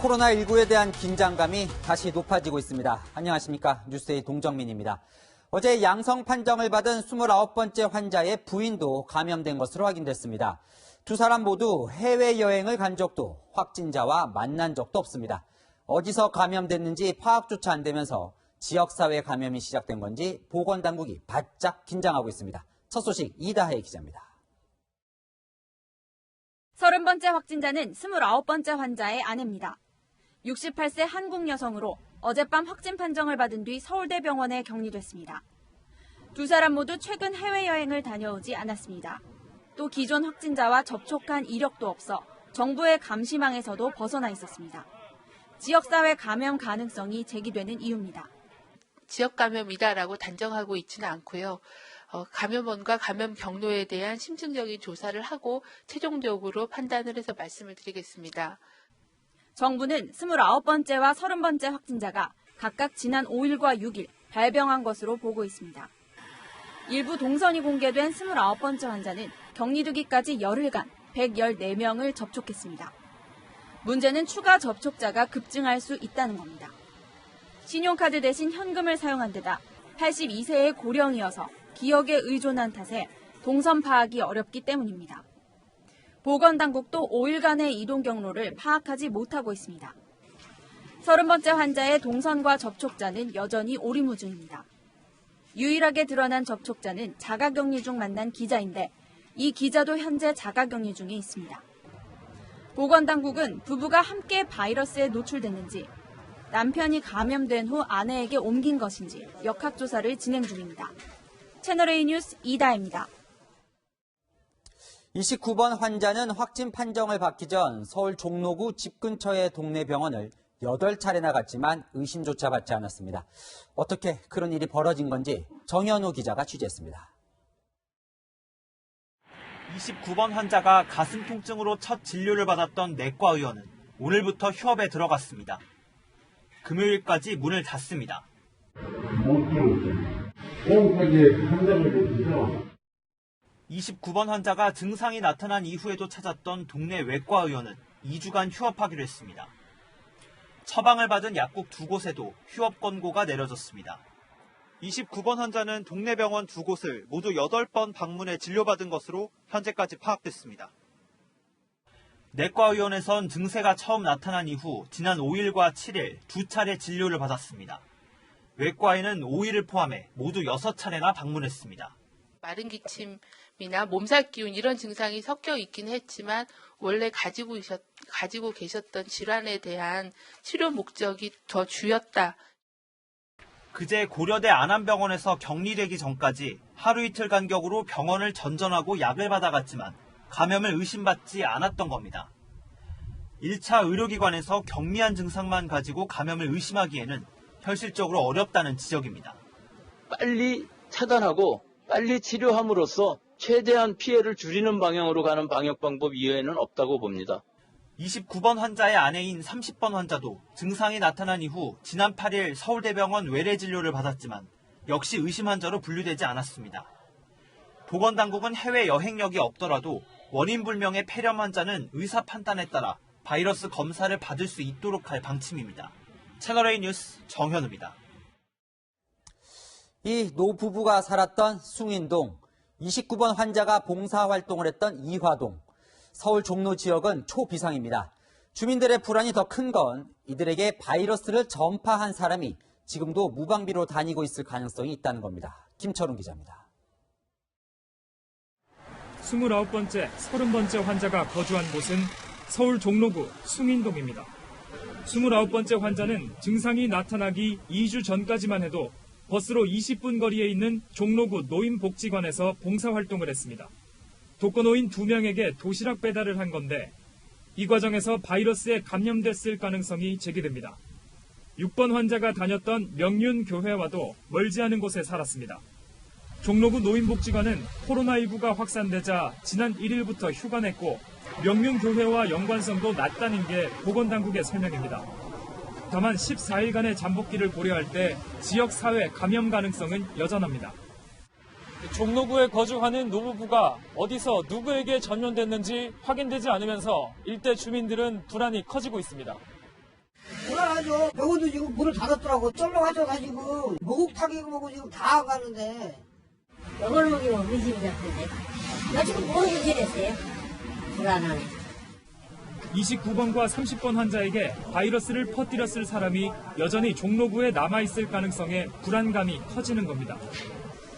코로나19에 대한 긴장감이 다시 높아지고 있습니다. 안녕하십니까. 뉴스의 동정민입니다. 어제 양성 판정을 받은 29번째 환자의 부인도 감염된 것으로 확인됐습니다. 두 사람 모두 해외여행을 간 적도 확진자와 만난 적도 없습니다. 어디서 감염됐는지 파악조차 안 되면서 지역사회 감염이 시작된 건지 보건당국이 바짝 긴장하고 있습니다. 첫 소식 이다혜 기자입니다. 30번째 확진자는 29번째 환자의 아내입니다. 68세 한국 여성으로 어젯밤 확진 판정을 받은 뒤 서울대병원에 격리됐습니다. 두 사람 모두 최근 해외여행을 다녀오지 않았습니다. 또 기존 확진자와 접촉한 이력도 없어 정부의 감시망에서도 벗어나 있었습니다. 지역사회 감염 가능성이 제기되는 이유입니다. 지역 감염이다라고 단정하고 있지는 않고요. 감염원과 감염 경로에 대한 심층적인 조사를 하고 최종적으로 판단을 해서 말씀을 드리겠습니다. 정부는 29번째와 30번째 확진자가 각각 지난 5일과 6일 발병한 것으로 보고 있습니다. 일부 동선이 공개된 29번째 환자는 격리되기까지 열흘간 114명을 접촉했습니다. 문제는 추가 접촉자가 급증할 수 있다는 겁니다. 신용카드 대신 현금을 사용한 데다 82세의 고령이어서 기억에 의존한 탓에 동선 파악이 어렵기 때문입니다. 보건당국도 5일간의 이동 경로를 파악하지 못하고 있습니다. 30번째 환자의 동선과 접촉자는 여전히 오리무중입니다. 유일하게 드러난 접촉자는 자가격리 중 만난 기자인데 이 기자도 현재 자가격리 중에 있습니다. 보건당국은 부부가 함께 바이러스에 노출됐는지 남편이 감염된 후 아내에게 옮긴 것인지 역학조사를 진행 중입니다. 채널A 뉴스 이다혜입니다. 29번 환자는 확진 판정을 받기 전 서울 종로구 집 근처의 동네 병원을 8차례나 갔지만 의심조차 받지 않았습니다. 어떻게 그런 일이 벌어진 건지 정현우 기자가 취재했습니다. 29번 환자가 가슴 통증으로 첫 진료를 받았던 내과 의원은 오늘부터 휴업에 들어갔습니다. 금요일까지 문을 닫습니다. 못 들어오죠. 호흡하기에 한장을 보시죠. 29번 환자가 증상이 나타난 이후에도 찾았던 동네 외과 의원은 2주간 휴업하기로 했습니다. 처방을 받은 약국 2곳에도 휴업 권고가 내려졌습니다. 29번 환자는 동네 병원 2곳을 모두 8번 방문해 진료받은 것으로 현재까지 파악됐습니다. 내과의원에선 증세가 처음 나타난 이후 지난 5일과 7일 2차례 진료를 받았습니다. 외과에는 5일을 포함해 모두 6차례나 방문했습니다. 마른 기침이나 몸살 기운 이런 증상이 섞여 있긴 했지만 원래 가지고 계셨던 질환에 대한 치료 목적이 더 주였다. 그제 고려대 안암병원에서 격리되기 전까지 하루 이틀 간격으로 병원을 전전하고 약을 받아갔지만 감염을 의심받지 않았던 겁니다. 1차 의료기관에서 경미한 증상만 가지고 감염을 의심하기에는 현실적으로 어렵다는 지적입니다. 빨리 차단하고 빨리 치료함으로써 최대한 피해를 줄이는 방향으로 가는 방역 방법 이외에는 없다고 봅니다. 29번 환자의 아내인 30번 환자도 증상이 나타난 이후 지난 8일 서울대병원 외래 진료를 받았지만 역시 의심 환자로 분류되지 않았습니다. 보건당국은 해외 여행력이 없더라도 원인 불명의 폐렴 환자는 의사 판단에 따라 바이러스 검사를 받을 수 있도록 할 방침입니다. 채널A 뉴스 정현우입니다. 이 노부부가 살았던 숭인동, 29번 환자가 봉사활동을 했던 이화동, 서울 종로 지역은 초비상입니다. 주민들의 불안이 더 큰 건 이들에게 바이러스를 전파한 사람이 지금도 무방비로 다니고 있을 가능성이 있다는 겁니다. 김철웅 기자입니다. 29번째, 30번째 환자가 거주한 곳은 서울 종로구 숭인동입니다. 29번째 환자는 증상이 나타나기 2주 전까지만 해도 버스로 20분 거리에 있는 종로구 노인복지관에서 봉사활동을 했습니다. 독거노인 2명에게 도시락 배달을 한 건데 이 과정에서 바이러스에 감염됐을 가능성이 제기됩니다. 6번 환자가 다녔던 명륜교회와도 멀지 않은 곳에 살았습니다. 종로구 노인복지관은 코로나19가 확산되자 지난 1일부터 휴관했고 명륜교회와 연관성도 낮다는 게 보건당국의 설명입니다. 다만 14일간의 잠복기를 고려할 때 지역사회 감염 가능성은 여전합니다. 종로구에 거주하는 노부부가 어디서 누구에게 전염됐는지 확인되지 않으면서 일대 주민들은 불안이 커지고 있습니다. 하죠. 병원도 지금 문을 닫았더라고. 썰렁하셔가지고 목욕탕이고 지금 다 가는데. 이걸 먹이면 의심이 잡던데. 나 지금 모르게 지냈어요. 불안하네. 29번과 30번 환자에게 바이러스를 퍼뜨렸을 사람이 여전히 종로구에 남아있을 가능성에 불안감이 커지는 겁니다.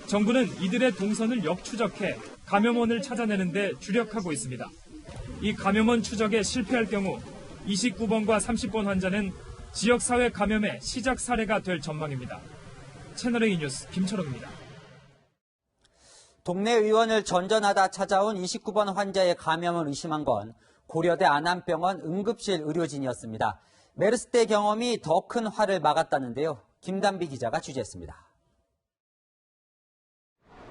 정부는 이들의 동선을 역추적해 감염원을 찾아내는 데 주력하고 있습니다. 이 감염원 추적에 실패할 경우 29번과 30번 환자는 지역사회 감염의 시작 사례가 될 전망입니다. 채널A 뉴스 김철웅입니다. 동네 의원을 전전하다 찾아온 29번 환자의 감염을 의심한 건 고려대 안암병원 응급실 의료진이었습니다. 메르스 때 경험이 더 큰 화를 막았다는데요. 김단비 기자가 취재했습니다.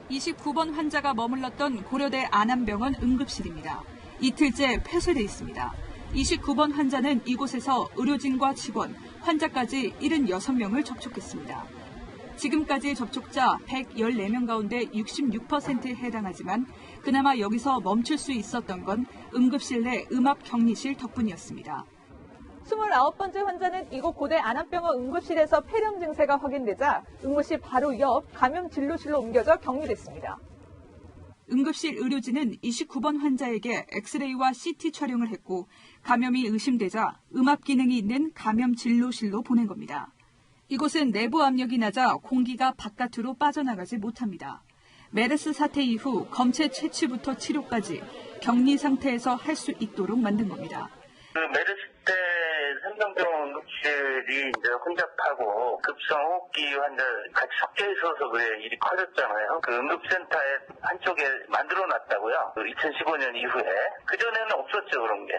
29번 환자가 머물렀던 고려대 안암병원 응급실입니다. 이틀째 폐쇄돼 있습니다. 29번 환자는 이곳에서 의료진과 직원, 환자까지 76명을 접촉했습니다. 지금까지 접촉자 114명 가운데 66%에 해당하지만 그나마 여기서 멈출 수 있었던 건 응급실 내 음압격리실 덕분이었습니다. 29번째 환자는 이곳 고대 안암병원 응급실에서 폐렴 증세가 확인되자 응급실 바로 옆 감염 진료실로 옮겨져 격리됐습니다. 응급실 의료진은 29번 환자에게 엑스레이와 CT 촬영을 했고 감염이 의심되자 음압 기능이 있는 감염 진료실로 보낸 겁니다. 이곳은 내부 압력이 낮아 공기가 바깥으로 빠져나가지 못합니다. 메르스 사태 이후 검체 채취부터 치료까지 격리 상태에서 할 수 있도록 만든 겁니다. 메르스 때 삼성병원 응급실이 이제 혼잡하고 급성호흡기 환자 같이 섞여 있어서 그래 일이 커졌잖아요. 그 응급센터에 한쪽에 만들어 놨다고요. 2015년 이후에. 그전에는 없었죠, 그런 게.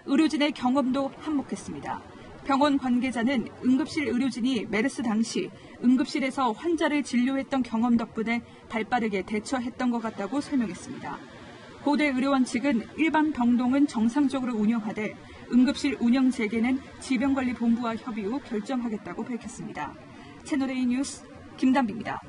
의료진의 경험도 한몫했습니다. 병원 관계자는 응급실 의료진이 메르스 당시 응급실에서 환자를 진료했던 경험 덕분에 발빠르게 대처했던 것 같다고 설명했습니다. 고대 의료원 측은 일반 병동은 정상적으로 운영하되 응급실 운영 재개는 질병관리본부와 협의 후 결정하겠다고 밝혔습니다. 채널A 뉴스 김단비입니다.